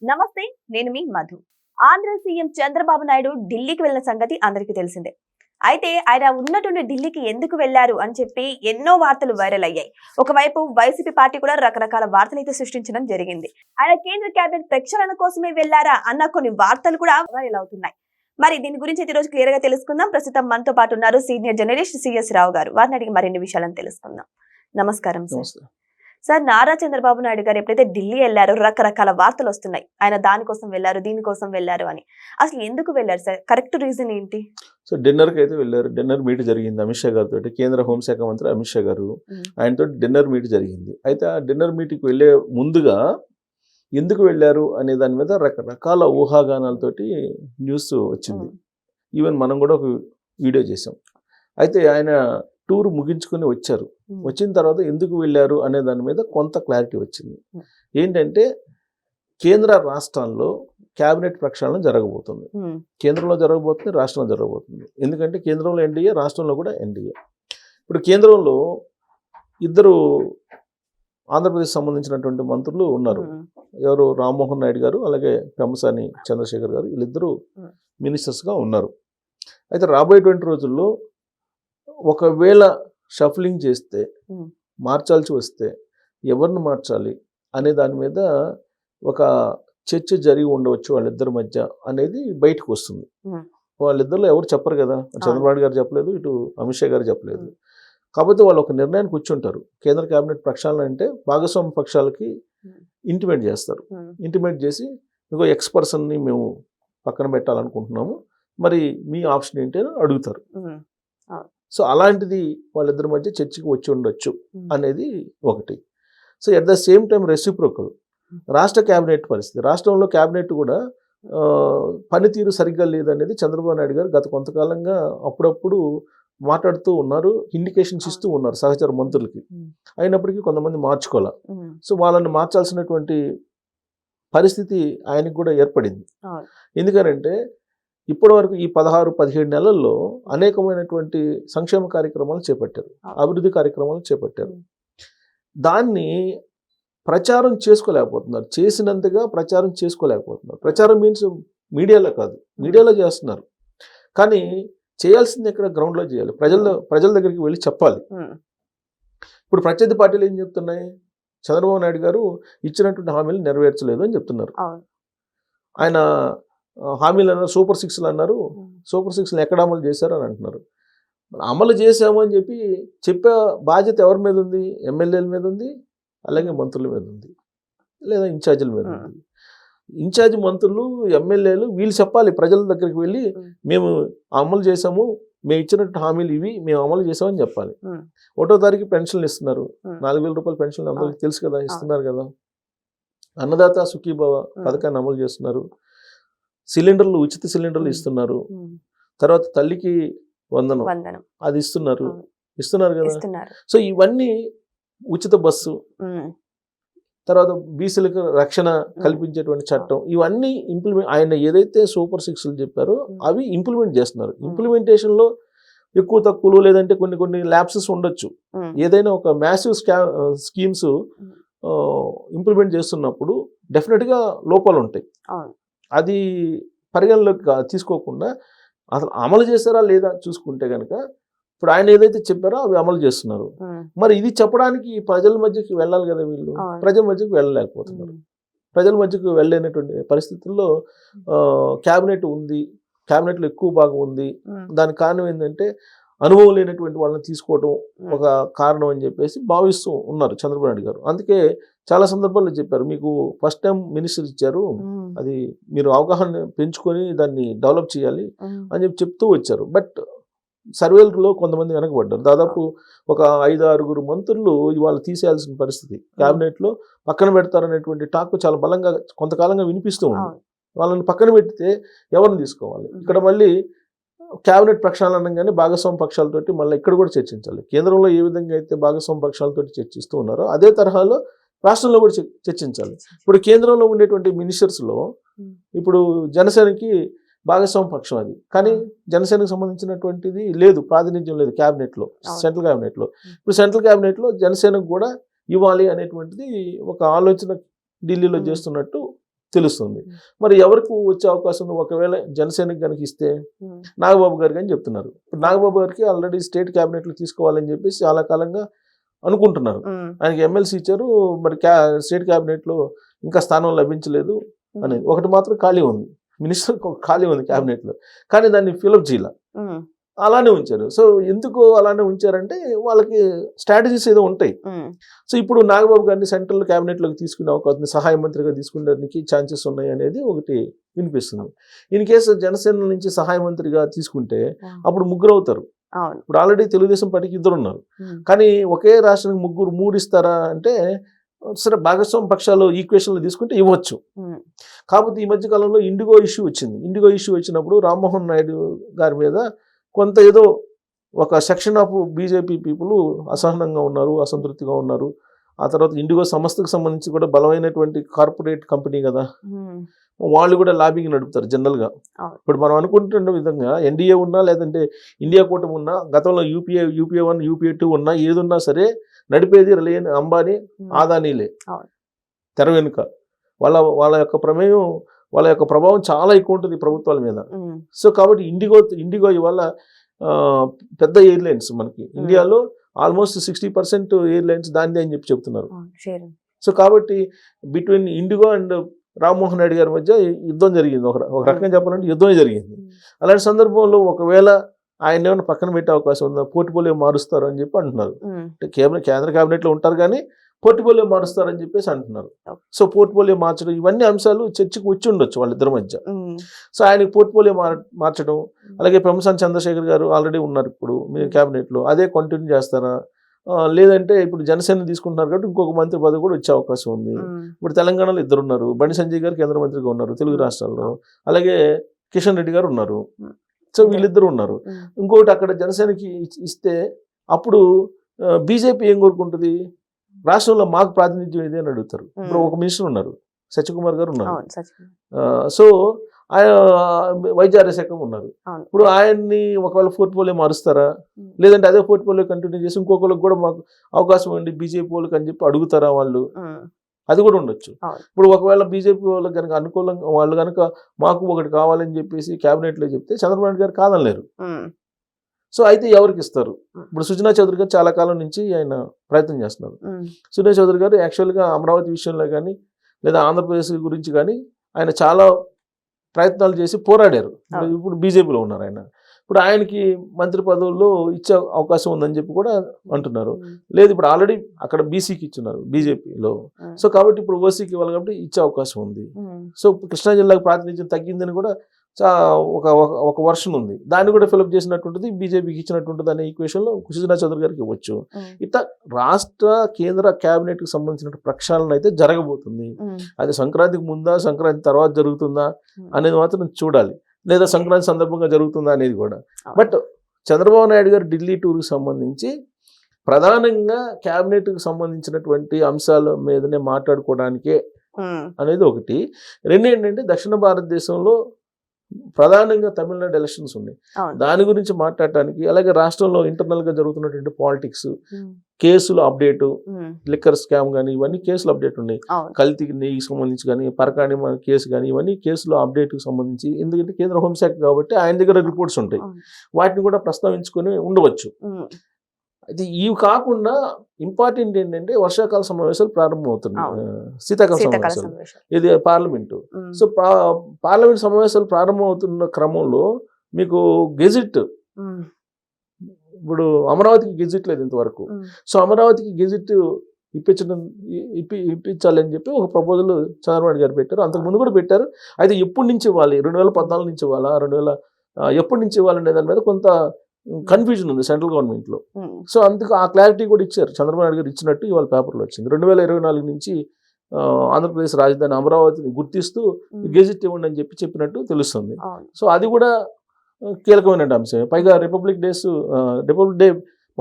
నమస్తే, నేను మీ మధు. ఆంధ్ర సీఎం చంద్రబాబు నాయుడు ఢిల్లీకి వెళ్ళిన సంగతి అందరికీ తెలిసిందే. అయితే ఆయన ఉన్నటువంటి ఢిల్లీకి ఎందుకు వెళ్లారు అని చెప్పి ఎన్నో వార్తలు వైరల్ అయ్యాయి. ఒకవైపు వైసీపీ పార్టీ కూడా రకరకాల వార్తలు అయితే సృష్టించడం జరిగింది. ఆయన కేంద్ర కేబినెట్ ప్రక్షాళన కోసమే వెళ్లారా అన్న కొన్ని వార్తలు కూడా వైరల్ అవుతున్నాయి. మరి దీని గురించి ఈ రోజు క్లియర్ గా తెలుసుకుందాం. ప్రస్తుతం మనతో పాటు ఉన్నారు సీనియర్ జర్నలిస్ట్ సిఎస్ రావు గారు. వారిని అడిగి మరిన్ని విషయాలను తెలుసుకుందాం. నమస్కారం సార్. సార్, నారా చంద్రబాబు నాయుడు గారు ఎప్పుడైతే ఢిల్లీ వెళ్లారో రకరకాల వార్తలు వస్తున్నాయి. ఆయన దానికోసం వెళ్లారు, దీనికోసం వెళ్లారు అని. అసలు ఎందుకు వెళ్లారు సార్? కరెక్ట్ రీజన్ ఏంటి? సో డిన్నర్కి అయితే వెళ్ళారు. డిన్నర్ మీట్ జరిగింది అమిత్ షా గారితో. కేంద్ర హోంశాఖ మంత్రి అమిత్ షా గారు ఆయనతో డిన్నర్ మీట్ జరిగింది. అయితే ఆ డిన్నర్ మీట్కి వెళ్ళే ముందుగా ఎందుకు వెళ్ళారు అనే దాని మీద రకరకాల ఊహాగానాలతోటి న్యూస్ వచ్చింది. ఈవెన్ మనం కూడా ఒక వీడియో చేసాం. అయితే ఆయన టూర్ ముగించుకొని వచ్చారు. వచ్చిన తర్వాత ఎందుకు వెళ్ళారు అనే దాని మీద కొంత క్లారిటీ వచ్చింది. ఏంటంటే కేంద్ర రాష్ట్రాల్లో క్యాబినెట్ ప్రక్షాళన జరగబోతుంది. కేంద్రంలో జరగబోతుంది, రాష్ట్రంలో జరగబోతుంది. ఎందుకంటే కేంద్రంలో ఎన్డీఏ, రాష్ట్రంలో కూడా ఎన్డీఏ. ఇప్పుడు కేంద్రంలో ఇద్దరు ఆంధ్రప్రదేశ్ సంబంధించినటువంటి మంత్రులు ఉన్నారు. ఎవరు? రామ్మోహన్ నాయుడు గారు, అలాగే పెమ్మసాని చంద్రశేఖర్ గారు. వీళ్ళిద్దరూ మినిస్టర్స్గా ఉన్నారు. అయితే రాబోయేటువంటి రోజుల్లో ఒకవేళ షఫ్లింగ్ చేస్తే, మార్చాల్సి వస్తే ఎవరిని మార్చాలి అనే దాని మీద ఒక చర్చ జరిగి ఉండవచ్చు వాళ్ళిద్దరి మధ్య అనేది బయటకు వస్తుంది. వాళ్ళిద్దరిలో ఎవరు చెప్పరు కదా. చంద్రబాబు గారు చెప్పలేదు, ఇటు అమిత్ షా గారు చెప్పలేదు. కాకపోతే వాళ్ళు ఒక నిర్ణయానికి కూర్చుంటారు. కేంద్ర కేబినెట్ ప్రక్షాళన అంటే భాగస్వామ్య పక్షాలకి ఇంటిమేట్ చేస్తారు. ఇంటిమేట్ చేసి ఇంకో ఎక్స్-పర్సన్ని మేము పక్కన పెట్టాలనుకుంటున్నాము, మరి మీ ఆప్షన్ ఏంటి అని అడుగుతారు. సో అలాంటిది వాళ్ళిద్దరి మధ్య చర్చకి వచ్చి ఉండొచ్చు అనేది ఒకటి. So at the same time reciprocal రాష్ట్ర క్యాబినెట్ పరిస్థితి. రాష్ట్రంలో క్యాబినెట్ కూడా పనితీరు సరిగ్గా లేదనేది చంద్రబాబు నాయుడు గారు గత కొంతకాలంగా అప్పుడప్పుడు మాట్లాడుతూ ఉన్నారు, ఇండికేషన్స్ ఇస్తూ ఉన్నారు సహచర మంత్రులకి. అయినప్పటికీ కొంతమంది మార్చుకోవాలి. సో వాళ్ళని మార్చాల్సినటువంటి పరిస్థితి ఆయనకు కూడా ఏర్పడింది. ఎందుకనంటే ఇప్పటి వరకు ఈ 16-17 నెలల్లో అనేకమైనటువంటి సంక్షేమ కార్యక్రమాలు చేపట్టారు, అభివృద్ధి కార్యక్రమాలు చేపట్టారు. దాన్ని ప్రచారం చేసుకోలేకపోతున్నారు. చేసినంతగా ప్రచారం చేసుకోలేకపోతున్నారు. ప్రచారం మీన్స్ మీడియాలో కాదు, మీడియాలో చేస్తున్నారు. కానీ చేయాల్సింది ఎక్కడ? గ్రౌండ్లో చేయాలి. ప్రజల దగ్గరికి వెళ్ళి చెప్పాలి. ఇప్పుడు ప్రత్యర్థి పార్టీలు ఏం చెప్తున్నాయి? చంద్రబాబు నాయుడు గారు ఇచ్చినటువంటి హామీలు నెరవేర్చలేదు అని చెప్తున్నారు. ఆయన హామీలు అన్నారు, సూపర్ 6లు అన్నారు. సూపర్ 6లు ఎక్కడ అమలు చేశారు అని అంటున్నారు. అమలు చేశాము అని చెప్పే బాధ్యత ఎవరి మీద ఉంది? ఎమ్మెల్యేల మీద ఉంది, అలాగే మంత్రుల మీద ఉంది, లేదా ఇన్ఛార్జీల మీద ఉంది. ఇన్ఛార్జి మంత్రులు, ఎమ్మెల్యేలు వీళ్ళు చెప్పాలి. ప్రజల దగ్గరికి వెళ్ళి మేము అమలు చేసాము, మేము ఇచ్చినట్టు హామీలు ఇవి, మేము అమలు చేసామని చెప్పాలి. 1వ తారీఖు పెన్షన్లు ఇస్తున్నారు. 4,000 రూపాయల పెన్షన్లు అందరికీ తెలుసు కదా, ఇస్తున్నారు కదా. అన్నదాత సుఖీభవ పథకాన్ని అమలు చేస్తున్నారు. సిలిండర్లు, ఉచిత సిలిండర్లు ఇస్తున్నారు. తర్వాత తల్లికి వందనం అది ఇస్తున్నారు కదా. సో ఇవన్నీ, ఉచిత బస్సు, తర్వాత బీసీలకు రక్షణ కల్పించేటువంటి చట్టం, ఇవన్నీ ఆయన ఏదైతే సూపర్ 6లు చెప్పారో అవి ఇంప్లిమెంట్ చేస్తున్నారు. ఇంప్లిమెంటేషన్లో ఎక్కువ తక్కువలు, లేదంటే కొన్ని ల్యాప్సెస్ ఉండొచ్చు. ఏదైనా ఒక మ్యాసివ్ స్కీమ్స్ ఇంప్లిమెంట్ చేస్తున్నప్పుడు డెఫినెట్గా లోపాలు ఉంటాయి. అది పరిగణలోకి తీసుకోకుండా అసలు అమలు చేస్తారా లేదా చూసుకుంటే కనుక, ఇప్పుడు ఆయన ఏదైతే చెప్పారో అవి అమలు చేస్తున్నారు. మరి ఇది చెప్పడానికి ప్రజల మధ్యకి వెళ్ళాలి కదా. వీళ్ళు ప్రజల మధ్యకి వెళ్ళలేకపోతున్నారు. ప్రజల మధ్యకు వెళ్ళలేనటువంటి పరిస్థితుల్లో క్యాబినెట్ ఉంది, క్యాబినెట్లో ఎక్కువ భాగం ఉంది. దానికి కారణం ఏంటంటే అనుభవం లేనటువంటి వాళ్ళని తీసుకోవడం ఒక కారణం అని చెప్పేసి భావిస్తూ ఉన్నారు చంద్రబాబు నాయుడు గారు. అందుకే చాలా సందర్భాల్లో చెప్పారు, మీకు ఫస్ట్ టైం మినిస్టర్ ఇచ్చారు, అది మీరు అవగాహన పెంచుకొని దాన్ని డెవలప్ చేయాలి అని చెప్తూ వచ్చారు. బట్ సర్వేలలో కొంతమంది వెనకబడ్డారు. దాదాపు ఒక 5-6 మంత్రులు ఇవాళ తీసేయాల్సిన పరిస్థితి. క్యాబినెట్లో పక్కన పెడతారనేటువంటి టాక్ చాలా బలంగా కొంతకాలంగా వినిపిస్తూ ఉంది. వాళ్ళని పక్కన పెడితే ఎవరిని తీసుకోవాలి? ఇక్కడ మళ్ళీ క్యాబినెట్ ప్రక్షాళన అనగానే భాగస్వామ్య పక్షాలతోటి మళ్ళీ ఇక్కడ కూడా చర్చించాలి. కేంద్రంలో ఏ విధంగా అయితే భాగస్వామ్య పక్షాలతోటి చర్చిస్తూ ఉన్నారో అదే తరహాలో రాష్ట్రంలో కూడా చర్చించాలి. ఇప్పుడు కేంద్రంలో ఉండేటువంటి మినిస్టర్స్లో ఇప్పుడు జనసేనకి భాగస్వామ్య పక్షం అది, కానీ జనసేనకు సంబంధించినటువంటిది లేదు, ప్రాతినిధ్యం లేదు క్యాబినెట్లో, సెంట్రల్ క్యాబినెట్లో. ఇప్పుడు సెంట్రల్ క్యాబినెట్లో జనసేనకు కూడా ఇవ్వాలి అనేటువంటిది ఒక ఆలోచన ఢిల్లీలో చేస్తున్నట్టు తెలుస్తుంది. మరి ఎవరికి వచ్చే అవకాశం ఉంది? ఒకవేళ జనసేనకి కనుక ఇస్తే నాగబాబు గారికి అని చెప్తున్నారు. ఇప్పుడు నాగబాబు గారికి ఆల్రెడీ స్టేట్ క్యాబినెట్లో తీసుకోవాలని చెప్పేసి చాలా కాలంగా అనుకుంటున్నారు. ఆయనకి ఎమ్మెల్సీ ఇచ్చారు, మరి స్టేట్ క్యాబినెట్లో ఇంకా స్థానం లభించలేదు అనేది. ఒకటి మాత్రం ఖాళీ ఉంది, మినిస్టర్ ఖాళీ ఉంది క్యాబినెట్లో, కానీ దాన్ని ఫిలప్ చేయాల, అలానే ఉంచారు. సో ఎందుకు అలానే ఉంచారంటే వాళ్ళకి స్ట్రాటజీస్ ఏదో ఉంటాయి. సో ఇప్పుడు నాగబాబు గారిని సెంట్రల్ క్యాబినెట్లోకి తీసుకునే అవకాశం, సహాయ మంత్రిగా తీసుకునేదానికి ఛాన్సెస్ ఉన్నాయి అనేది ఒకటి వినిపిస్తుంది. ఇన్ కేసు జనసేన నుంచి సహాయ మంత్రిగా తీసుకుంటే అప్పుడు ముగ్గురు అవుతారు. ఇప్పుడు ఆల్రెడీ తెలుగుదేశం పార్టీకి 2 ఉన్నారు, కానీ ఒకే రాష్ట్రానికి మూడు ఇస్తారా అంటే సరే భాగస్వామ్య పక్షాలు ఈక్వేషన్లో తీసుకుంటే ఇవ్వచ్చు. కాకపోతే ఈ మధ్య కాలంలో ఇండిగో ఇష్యూ వచ్చింది. ఇండిగో ఇష్యూ వచ్చినప్పుడు రామ్మోహన్ నాయుడు గారి మీద కొంత ఏదో ఒక సెక్షన్ ఆఫ్ బీజేపీ పీపుల్ అసహనంగా ఉన్నారు, అసంతృప్తిగా ఉన్నారు. ఆ తర్వాత ఇండిగో సంస్థకు సంబంధించి కూడా బలమైనటువంటి కార్పొరేట్ కంపెనీ కదా, వాళ్ళు కూడా లాబింగ్ నడుపుతారు జనరల్గా. ఇప్పుడు మనం అనుకుంటున్న విధంగా ఎన్డీఏ ఉన్నా లేదంటే ఇండియా కూటమి ఉన్నా, గతంలో యూపీఏ 1 యూపీఏ 2 ఉన్నా, ఏదున్నా సరే నడిపేది రిలయన్స్, అంబానీ, ఆదానీలే తెర వెనుక. వాళ్ళ యొక్క ప్రమేయం, వాళ్ళ యొక్క ప్రభావం చాలా ఎక్కువ ఉంటుంది ప్రభుత్వాల మీద. సో కాబట్టి ఇండిగో ఇవాళ పెద్ద ఎయిర్లైన్స్ మనకి ఇండియాలో ఆల్మోస్ట్ 60% ఎయిర్లైన్స్ దానిదే అని చెప్తున్నారు. సో కాబట్టి between IndiGo and Rammohan Reddy గారి మధ్య యుద్ధం జరిగింది. ఒక రకంగా చెప్పాలంటే యుద్ధమే జరిగింది. అలాంటి సందర్భంలో ఒకవేళ ఆయన ఏమైనా పక్కన పెట్టే అవకాశం ఉందా? పోర్ట్ఫోలియో మారుస్తారు అని చెప్పి అంటున్నారు. అంటే కేంద్ర క్యాబినెట్లో ఉంటారు కానీ పోర్ట్ఫోలియో మారుస్తారని చెప్పేసి అంటున్నారు. సో పోర్ట్ఫోలియో మార్చడం, ఇవన్నీ అంశాలు చర్చకు వచ్చి ఉండొచ్చు వాళ్ళిద్దరి మధ్య. సో ఆయనకి పోర్ట్ఫోలియో మార్చడం, అలాగే పెమ్మసాని చంద్రశేఖర్ గారు ఆల్రెడీ ఉన్నారు ఇప్పుడు మీ క్యాబినెట్లో, అదే కంటిన్యూ చేస్తారా? లేదంటే ఇప్పుడు జనసేన తీసుకుంటున్నారు కాబట్టి ఇంకొక మంత్రి పదవి కూడా వచ్చే అవకాశం ఉంది. ఇప్పుడు తెలంగాణలో 2 ఉన్నారు, బండి సంజయ్ గారు కేంద్ర మంత్రిగా ఉన్నారు తెలుగు రాష్ట్రాల్లో, అలాగే కిషన్ రెడ్డి గారు ఉన్నారు. సో వీళ్ళిద్దరు ఉన్నారు. ఇంకొకటి అక్కడ జనసేనకి ఇస్తే అప్పుడు బీజేపీ ఏం కోరుకుంటుంది? రాష్ట్రంలో మాకు ప్రాతినిధ్యం ఇది అని అడుగుతారు. ఇప్పుడు ఒక మినిస్టర్ ఉన్నారు, సత్యకుమార్ గారు ఉన్నారు. సో ఆయన వైద్య ఆరోగ్య శాఖ ఉన్నారు. ఇప్పుడు ఆయన్ని ఒకవేళ పోర్ట్ఫోలియో మారుస్తారా? లేదంటే అదే పోర్ట్ఫోలియో కంటిన్యూ చేసి ఇంకొకరికి కూడా మాకు అవకాశం ఉంది బీజేపీ వాళ్ళకి అని చెప్పి అడుగుతారా వాళ్ళు? అది కూడా ఉండొచ్చు. ఇప్పుడు ఒకవేళ బీజేపీ వాళ్ళకి కనుక అనుకూలంగా వాళ్ళు కనుక మాకు ఒకటి కావాలని చెప్పేసి క్యాబినెట్లో చెప్తే చంద్రబాబు నాయుడు గారు కాదనలేరు. సో అయితే ఎవరికి ఇస్తారు? ఇప్పుడు సుజనా చౌదరి గారు చాలా కాలం నుంచి ఆయన ప్రయత్నం చేస్తున్నారు. సుజనా చౌదరి గారు యాక్చువల్గా అమరావతి విషయంలో కానీ లేదా ఆంధ్రప్రదేశ్ గురించి కానీ ఆయన చాలా ప్రయత్నాలు చేసి పోరాడారు. ఇప్పుడు బీజేపీలో ఉన్నారు ఆయన. ఇప్పుడు ఆయనకి మంత్రి పదవుల్లో ఇచ్చే అవకాశం ఉందని చెప్పి కూడా అంటున్నారు. లేదు, ఇప్పుడు ఆల్రెడీ అక్కడ బీసీకి ఇచ్చున్నారు బీజేపీలో. సో కాబట్టి ఇప్పుడు ఓసీకి ఇవ్వాలి కాబట్టి ఇచ్చే అవకాశం ఉంది. సో కృష్ణా జిల్లాకు ప్రాతినిధ్యం తగ్గిందని కూడా ఒక వర్షన్ ఉంది, దాన్ని కూడా ఫిలప్ చేసినట్టుంటుంది, బీజేపీకి ఇచ్చినట్టుంటుంది అనే ఈక్వేషన్లో సుజనా చౌదరి గారికి ఇవ్వచ్చు. ఇట్లా రాష్ట్ర కేంద్ర క్యాబినెట్కి సంబంధించిన ప్రక్షాళన అయితే జరగబోతుంది. అది సంక్రాంతికి ముందా సంక్రాంతి తర్వాత జరుగుతుందా అనేది మాత్రం చూడాలి, లేదా సంక్రాంతి సందర్భంగా జరుగుతుందా అనేది కూడా. బట్ చంద్రబాబు నాయుడు గారు ఢిల్లీ టూర్కి సంబంధించి ప్రధానంగా క్యాబినెట్కి సంబంధించినటువంటి అంశాల మీదనే మాట్లాడుకోవడానికే అనేది ఒకటి. రెండు ఏంటంటే దక్షిణ భారతదేశంలో ప్రధానంగా తమిళనాడు ఎలక్షన్స్ ఉన్నాయి, దాని గురించి మాట్లాడటానికి, అలాగే రాష్ట్రంలో ఇంటర్నల్ గా జరుగుతున్నటువంటి పాలిటిక్స్, కేసులు అప్డేటు, లిక్కర్ స్కామ్ కానీ ఇవన్నీ కేసులు అప్డేట్ ఉన్నాయి. కల్తీ నెయ్యికి సంబంధించి కానీ, పరకాణి కేసు కానీ, ఇవన్నీ కేసులు అప్డేట్కి సంబంధించి. ఎందుకంటే కేంద్ర హోంశాఖ కాబట్టి ఆయన దగ్గర రిపోర్ట్స్ ఉంటాయి, వాటిని కూడా ప్రస్తావించుకొని ఉండవచ్చు. అయితే ఇవి కాకుండా ఇంపార్టెంట్ ఏంటంటే వర్షాకాల సమావేశాలు ప్రారంభమవుతున్నాయి, శీతాకాల సమావేశాలు, ఇది పార్లమెంటు. సో పార్లమెంట్ సమావేశాలు ప్రారంభమవుతున్న క్రమంలో మీకు గెజిట్, ఇప్పుడు అమరావతికి గెజిట్ లేదు ఇంతవరకు. సో అమరావతికి గెజిట్ ఇప్పించాలని చెప్పి ఒక ప్రపోజల్ చంద్రబాబు గారు పెట్టారు, అంతకుముందు కూడా పెట్టారు. అయితే ఎప్పటి నుంచి ఇవ్వాలి, 2014 నుంచి ఇవ్వాలా, ఎప్పటి నుంచి ఇవ్వాలనే దాని మీద కొంత కన్ఫ్యూజన్ ఉంది సెంట్రల్ గవర్నమెంట్లో. సో అందుకు ఆ క్లారిటీ కూడా ఇచ్చారు చంద్రబాబు నాయుడు గారు ఇచ్చినట్టు ఇవాళ పేపర్లో వచ్చింది. 2024 నుంచి ఆంధ్రప్రదేశ్ రాజధాని అమరావతిని గుర్తిస్తూ గెజిట్ ఇవ్వండి అని చెప్పినట్టు తెలుస్తుంది. సో అది కూడా కీలకమైన అంశమే. పైగా రిపబ్లిక్ డే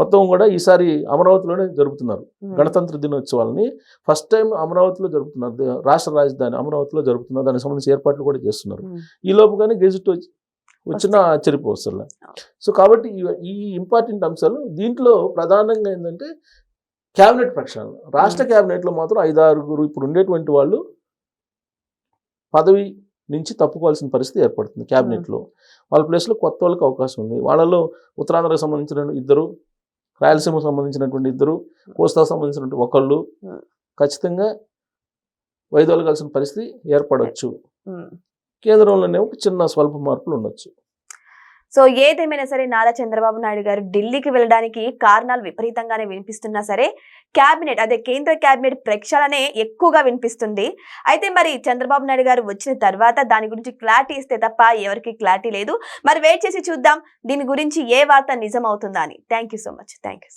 మొత్తం కూడా ఈసారి అమరావతిలోనే జరుపుతున్నారు. గణతంత్ర దినోత్సవాలని ఫస్ట్ టైం అమరావతిలో జరుపుతున్నారు, రాష్ట్ర రాజధాని అమరావతిలో జరుపుతున్నారు. దానికి సంబంధించి ఏర్పాట్లు కూడా చేస్తున్నారు. ఈ లోపుగానే గెజిట్ వచ్చిన ఆశ్చర్యపోవసరం. సో కాబట్టి ఈ ఇంపార్టెంట్ అంశాలు దీంట్లో ప్రధానంగా ఏంటంటే క్యాబినెట్ ప్రక్షాళన. రాష్ట్ర క్యాబినెట్లో మాత్రం 5-6 ఇప్పుడు ఉండేటువంటి వాళ్ళు పదవి నుంచి తప్పుకోవాల్సిన పరిస్థితి ఏర్పడుతుంది క్యాబినెట్లో. వాళ్ళ ప్లేస్లో కొత్త వాళ్ళకి అవకాశం ఉంది. వాళ్ళలో ఉత్తరాంధ్రకు సంబంధించిన 2, రాయలసీమకు సంబంధించినటువంటి 2, కోస్తాకు సంబంధించినటువంటి ఒకళ్ళు ఖచ్చితంగా వైదొలగాల్సిన పరిస్థితి ఏర్పడవచ్చు. కేంద్రంలోనేమో చిన్న స్వల్ప మార్పులు ఉండొచ్చు. సో ఏదేమైనా సరే నారా చంద్రబాబు నాయుడు గారు ఢిల్లీకి వెళ్ళడానికి కారణాలు విపరీతంగానే వినిపిస్తున్నా సరే కేంద్ర క్యాబినెట్ ప్రక్షాళనే ఎక్కువగా వినిపిస్తుంది. అయితే మరి చంద్రబాబు నాయుడు గారు వచ్చిన తర్వాత దాని గురించి క్లారిటీ ఇస్తే తప్ప ఎవరికి క్లారిటీ లేదు. మరి వెయిట్ చేసి చూద్దాం దీని గురించి ఏ వార్త నిజం అవుతుందా అని. Thank you so much. Thank you.